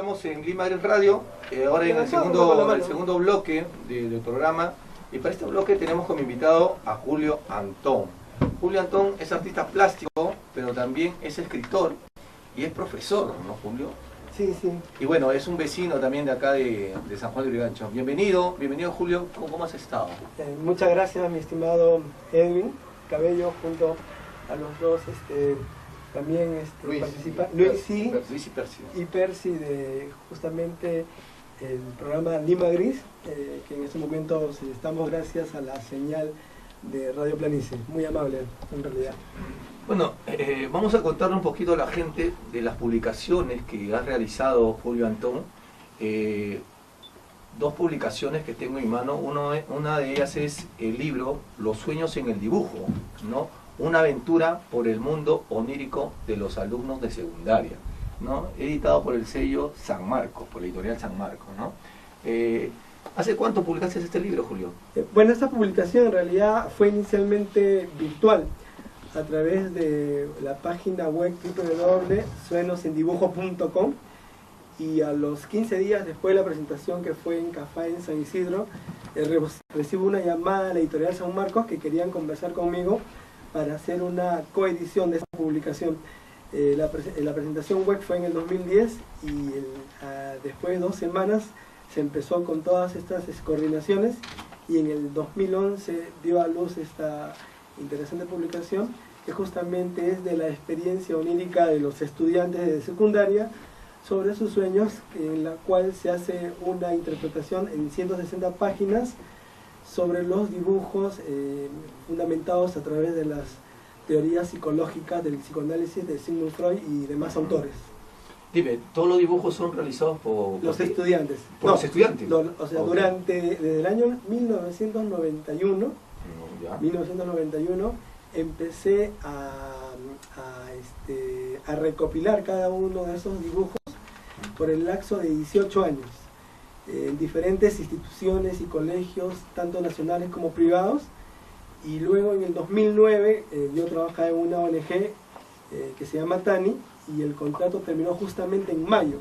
Estamos en Lima Green Radio, ahora en el segundo bloque del programa, y para este bloque tenemos como invitado a Julio Antón. Julio Antón es artista plástico, pero también es escritor y es profesor, ¿no, Julio? Sí, sí. Y bueno, es un vecino también de acá de San Juan de Lurigancho. Bienvenido Julio, ¿cómo has estado? Muchas gracias, mi estimado Edwin Cabello, junto a los dos también Luis y Percy de justamente el programa Lima Gris, que en este momento estamos gracias a la señal de Radio Planicie. Muy amable, en realidad. Bueno, vamos a contarle un poquito a la gente de las publicaciones que ha realizado Julio Antón. Dos publicaciones que tengo en mi mano. Una de ellas es el libro Los sueños en el dibujo, ¿no? Una aventura por el mundo onírico de los alumnos de secundaria, ¿no? Editado por el sello San Marcos, por la editorial San Marcos, ¿no? ¿Hace cuánto publicaste este libro, Julio? Bueno, esta publicación en realidad fue inicialmente virtual, a través de la página web www.suenosendibujo.com, y a los 15 días después de la presentación, que fue en Cafá en San Isidro, recibo una llamada a la editorial San Marcos que querían conversar conmigo para hacer una coedición de esta publicación. La presentación web fue en el 2010 y después de 2 semanas se empezó con todas estas coordinaciones, y en el 2011 dio a luz esta interesante publicación, que justamente es de la experiencia onírica de los estudiantes de secundaria sobre sus sueños, en la cual se hace una interpretación en 160 páginas sobre los dibujos fundamentados a través de las teorías psicológicas del psicoanálisis de Sigmund Freud y demás autores. Dime, ¿todos los dibujos son realizados por los estudiantes? ¿Por los estudiantes? O sea, desde el año 1991, 1991 empecé a recopilar cada uno de esos dibujos por el lapso de 18 años. En diferentes instituciones y colegios, tanto nacionales como privados, y luego en el 2009 yo trabajaba en una ONG que se llama TANI, y el contrato terminó justamente en mayo,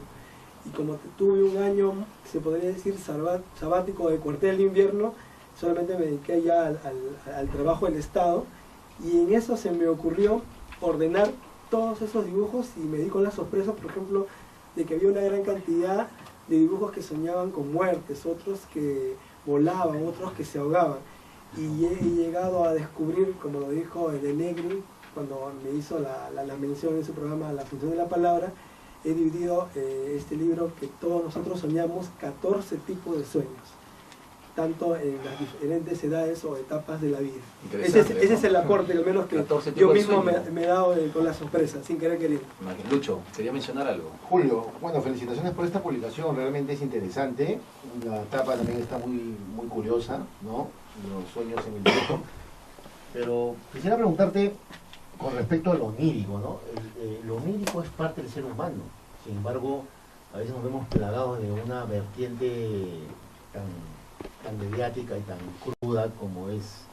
y como tuve un año, se podría decir, sabático de cuartel de invierno, solamente me dediqué ya al trabajo del Estado, y en eso se me ocurrió ordenar todos esos dibujos, y me di con la sorpresa, por ejemplo, de que había una gran cantidad de dibujos que soñaban con muertes, otros que volaban, otros que se ahogaban. Y he llegado a descubrir, como lo dijo De Negri cuando me hizo la mención en su programa La función de la palabra, he dividido este libro, que todos nosotros soñamos, 14 tipos de sueños, tanto en las diferentes edades o etapas de la vida. Ese es el aporte, al menos que yo mismo me he dado con la sorpresa, sin querer queriendo. Lucho, quería mencionar algo. Julio, bueno, felicitaciones por esta publicación, realmente es interesante. La tapa también está muy curiosa, ¿no? Los sueños en el dibujo. Pero quisiera preguntarte con respecto a lo onírico, ¿no? Lo onírico es parte del ser humano, sin embargo, a veces nos vemos plagados de una vertiente tan mediática y tan cruda como es,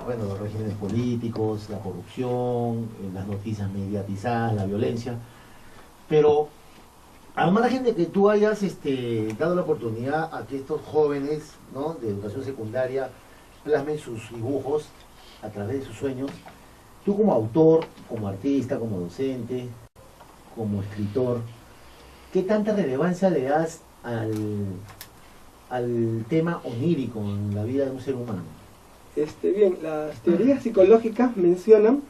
bueno, los regímenes políticos, la corrupción, las noticias mediatizadas, la violencia. Pero al margen de que tú hayas dado la oportunidad a que estos jóvenes, ¿no?, de educación secundaria plasmen sus dibujos a través de sus sueños, tú como autor, como artista, como docente, como escritor, ¿qué tanta relevancia le das al tema onírico en la vida de un ser humano? Bien, las teorías psicológicas mencionan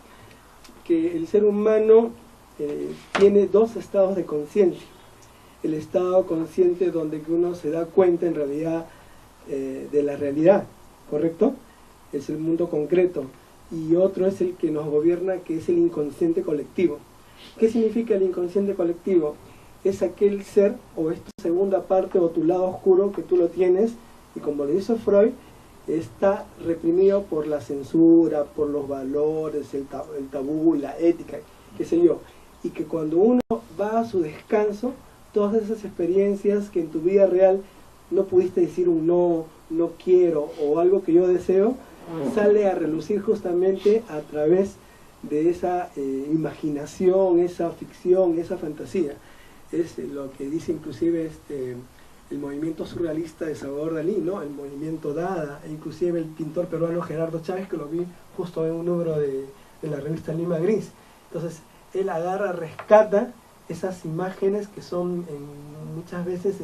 que el ser humano tiene 2 estados de conciencia. El estado consciente donde uno se da cuenta en realidad de la realidad, ¿correcto? Es el mundo concreto. Y otro es el que nos gobierna, que es el inconsciente colectivo. ¿Qué significa el inconsciente colectivo? Es aquel ser, o esta segunda parte, o tu lado oscuro, que tú lo tienes, y como le hizo Freud, está reprimido por la censura, por los valores, el tabú, la ética, qué sé yo. Y que cuando uno va a su descanso, todas esas experiencias que en tu vida real no pudiste decir un no, no quiero, o algo que yo deseo, sale a relucir justamente a través de esa imaginación, esa ficción, esa fantasía. es lo que dice inclusive el movimiento surrealista de Salvador Dalí, ¿no? El movimiento Dada, e inclusive el pintor peruano Gerardo Chávez, que lo vi justo en un número de la revista Lima Gris. Entonces, él agarra, rescata esas imágenes que son muchas veces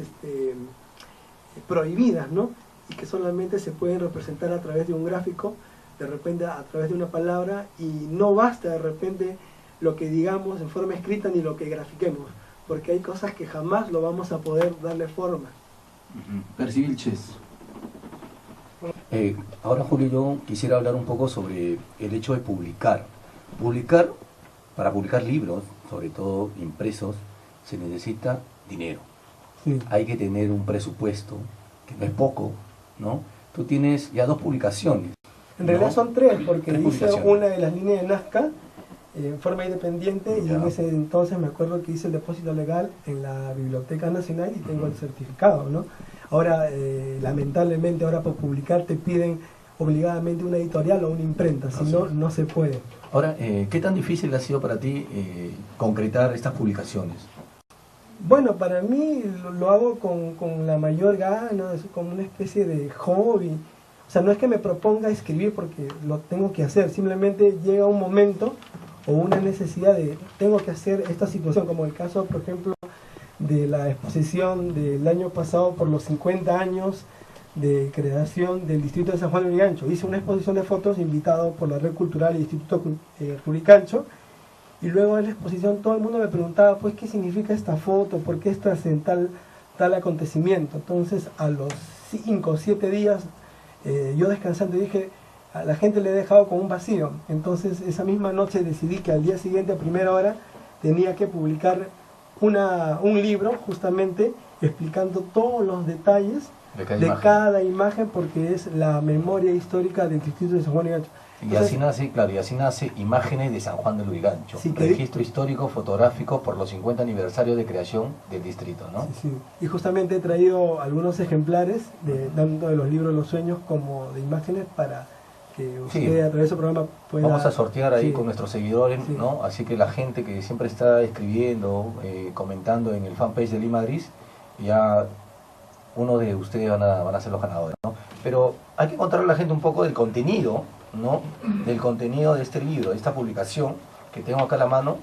prohibidas, ¿no? Y que solamente se pueden representar a través de un gráfico, de repente a través de una palabra, y no basta de repente lo que digamos en forma escrita ni lo que grafiquemos, porque hay cosas que jamás lo vamos a poder darle forma. Percy Vilches. Ahora, Julio, yo quisiera hablar un poco sobre el hecho de publicar. Para publicar libros, sobre todo impresos, se necesita dinero. Sí. Hay que tener un presupuesto, que no es poco, ¿no? Tú tienes ya 2 publicaciones. En realidad son 3, porque 3 hice publicaciones. una de las líneas de Nazca en forma independiente, Ya. y en ese entonces me acuerdo que hice el depósito legal en la Biblioteca Nacional y tengo el certificado, ¿no? Ahora, lamentablemente, ahora por publicar te piden obligadamente una editorial o una imprenta, si no, no se puede. Ahora, ¿qué tan difícil ha sido para ti concretar estas publicaciones? Bueno, para mí lo hago con la mayor gana, es como una especie de hobby. O sea, no es que me proponga escribir porque lo tengo que hacer, simplemente llega un momento o una necesidad de tengo que hacer esta situación, como el caso, por ejemplo, de la exposición del año pasado por los 50 años de creación del distrito de San Juan de Lurigancho. Hice una exposición de fotos invitado por la Red Cultural y Instituto Lurigancho, y luego en la exposición todo el mundo me preguntaba, pues, ¿qué significa esta foto? ¿Por qué es tal acontecimiento? Entonces, a los 5 o 7 días, yo descansando dije, a la gente le he dejado con un vacío. Entonces, esa misma noche decidí que al día siguiente, a primera hora, tenía que publicar un libro, justamente, explicando todos los detalles de cada imagen, porque es la memoria histórica del distrito de San Juan de Lurigancho. Y así nace, claro, y así nace Imágenes de San Juan de Lurigancho, Sí, registro histórico fotográfico por los 50 aniversarios de creación del distrito, ¿no? Sí, sí. Y justamente he traído algunos ejemplares, tanto de los libros Los Sueños como de imágenes, para que usted a través de su programa pueda... Vamos a sortear ahí Sí. con nuestros seguidores, Sí. ¿no? Así que la gente que siempre está escribiendo, comentando en el fanpage de Lima Gris, ya uno de ustedes van a ser los ganadores, ¿no? Pero hay que contarle a la gente un poco del contenido, ¿no? Del contenido de este libro, de esta publicación que tengo acá a la mano,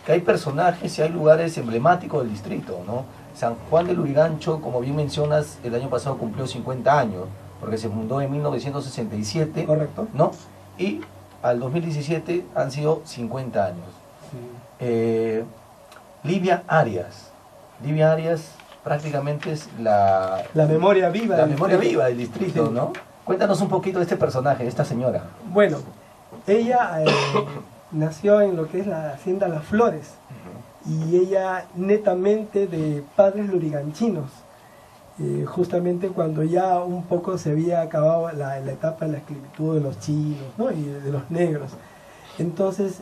que hay personajes y hay lugares emblemáticos del distrito, ¿no? San Juan de Lurigancho, como bien mencionas, el año pasado cumplió 50 años, porque se fundó en 1967, Correcto. ¿no? Y al 2017 han sido 50 años. Sí. Livia Arias prácticamente es la memoria viva. la del memoria distrito. viva del distrito, Sí. ¿no? Cuéntanos un poquito de este personaje, de esta señora. Bueno, ella nació en lo que es la hacienda Las Flores, y ella netamente de padres luriganchinos. Justamente cuando ya un poco se había acabado la etapa de la esclavitud de los chinos, ¿no? Y de los negros. Entonces,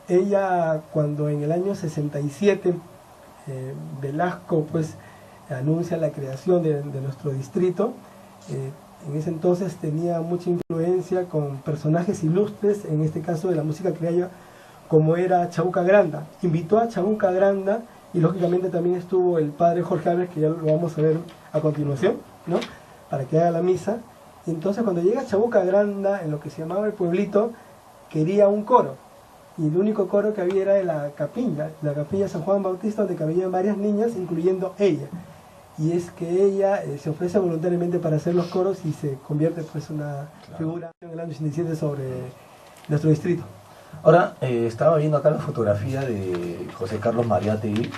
ella, cuando en el año 67 Velasco pues anuncia la creación de nuestro distrito, en ese entonces tenía mucha influencia con personajes ilustres, en este caso de la música criolla, como era Chabuca Granda. Invitó a Chabuca Granda, y lógicamente también estuvo el padre Jorge Álvarez, que ya lo vamos a ver a continuación, ¿no? Para que haga la misa. Y entonces cuando llega Chabuca Granda, en lo que se llamaba el pueblito, quería un coro, y el único coro que había era de la capilla San Juan Bautista, donde cabían varias niñas, incluyendo ella. Y es que ella se ofrece voluntariamente para hacer los coros y se convierte pues una figura en el año 87 sobre nuestro distrito. Ahora, estaba viendo acá la fotografía de José Carlos Mariátegui,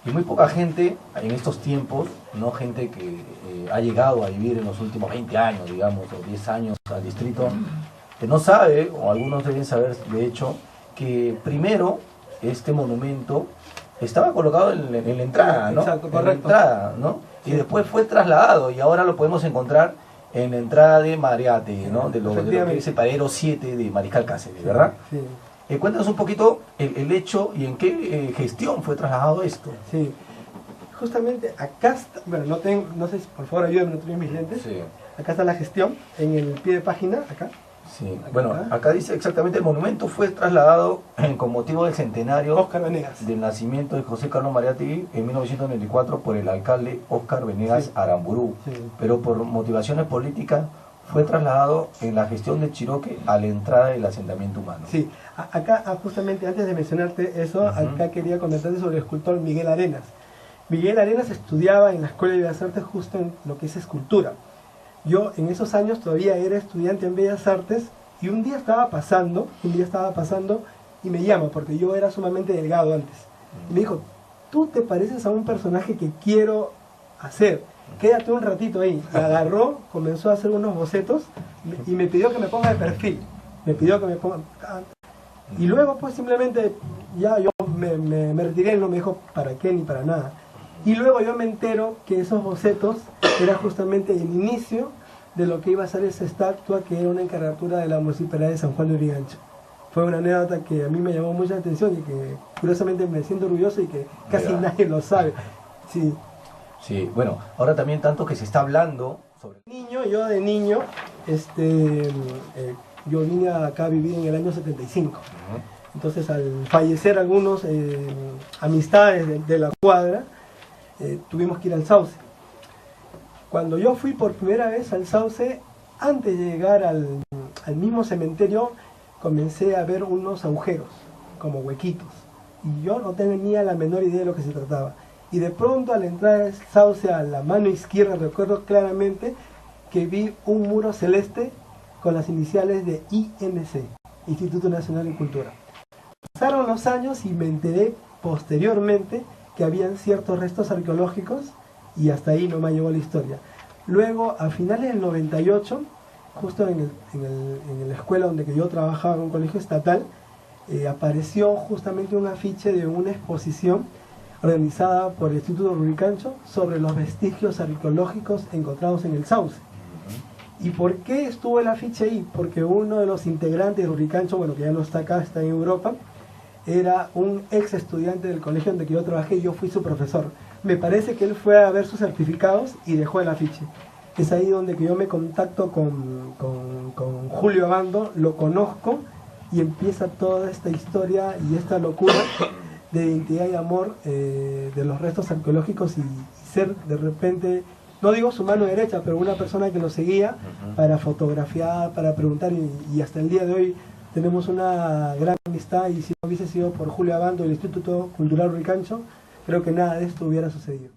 y muy poca gente en estos tiempos, no gente que ha llegado a vivir en los últimos 20 años, digamos, o 10 años al distrito, que no sabe, o algunos deben saber de hecho, que primero este monumento estaba colocado en la entrada, ¿no? Exacto, en la correcto. entrada, ¿no? Y después fue trasladado, y ahora lo podemos encontrar en la entrada de Mariátegui, ¿no? De lo que es el paradero 7 de Mariscal Cáceres, ¿verdad? Sí. Cuéntanos un poquito el hecho y en qué gestión fue trasladado esto. Sí, justamente acá está, bueno, no sé si por favor ayúdenme, no tengo mis lentes. Sí, Acá está la gestión, en el pie de página, acá. Sí, bueno, acá dice exactamente, el monumento fue trasladado con motivo del centenario Óscar Venegas. del nacimiento de José Carlos Mariátegui en 1994 por el alcalde Óscar Venegas Sí. Aramburú, Sí. pero por motivaciones políticas fue trasladado en la gestión de Chiroque a la entrada del asentamiento humano. Sí, acá justamente antes de mencionarte eso, acá quería comentarte sobre el escultor Miguel Arenas. Miguel Arenas estudiaba en la Escuela de Bellas Artes justo en lo que es escultura. Yo en esos años todavía era estudiante en Bellas Artes y un día estaba pasando y me llama, porque yo era sumamente delgado antes. Y me dijo, tú te pareces a un personaje que quiero hacer, quédate un ratito ahí. Y agarró, comenzó a hacer unos bocetos y me pidió que me ponga de perfil. Me pidió que me ponga... Y luego pues simplemente ya yo me retiré, él no me dijo para qué ni para nada. Y luego yo me entero que esos bocetos era justamente el inicio de lo que iba a ser esa estatua, que era una encarnatura de la municipalidad de San Juan de Urigancho. Fue una anécdota que a mí me llamó mucha atención y que curiosamente me siento orgulloso y que casi nadie lo sabe. Sí. Sí, bueno, ahora también tanto que se está hablando sobre... Yo de niño, yo vine acá a vivir en el año 75. Entonces al fallecer algunos amistades de la cuadra, tuvimos que ir al Sauce. Cuando yo fui por primera vez al Sauce, antes de llegar al mismo cementerio, comencé a ver unos agujeros, como huequitos. Y yo no tenía la menor idea de lo que se trataba. Y de pronto al entrar al Sauce a la mano izquierda, recuerdo claramente que vi un muro celeste con las iniciales de INC, Instituto Nacional de Cultura. Pasaron los años y me enteré posteriormente que habían ciertos restos arqueológicos y hasta ahí no me llegó la historia. Luego, a finales del 98, justo en la escuela donde que yo trabajaba en un colegio estatal, apareció justamente un afiche de una exposición organizada por el Instituto Ruricancho sobre los vestigios arqueológicos encontrados en el Sauce. ¿Y por qué estuvo el afiche ahí? Porque uno de los integrantes de Ruricancho, bueno, que ya no está acá, está en Europa, era un ex estudiante del colegio donde yo trabajé y yo fui su profesor. Me parece que él fue a ver sus certificados y dejó el afiche. Es ahí donde que yo me contacto con Julio Abando, lo conozco y empieza toda esta historia y esta locura de identidad y amor de los restos arqueológicos y ser de repente, no digo su mano derecha, pero una persona que lo seguía para fotografiar, para preguntar y hasta el día de hoy tenemos una gran amistad y si no hubiese sido por Julio Abando y el Instituto Cultural Ruricancho, creo que nada de esto hubiera sucedido.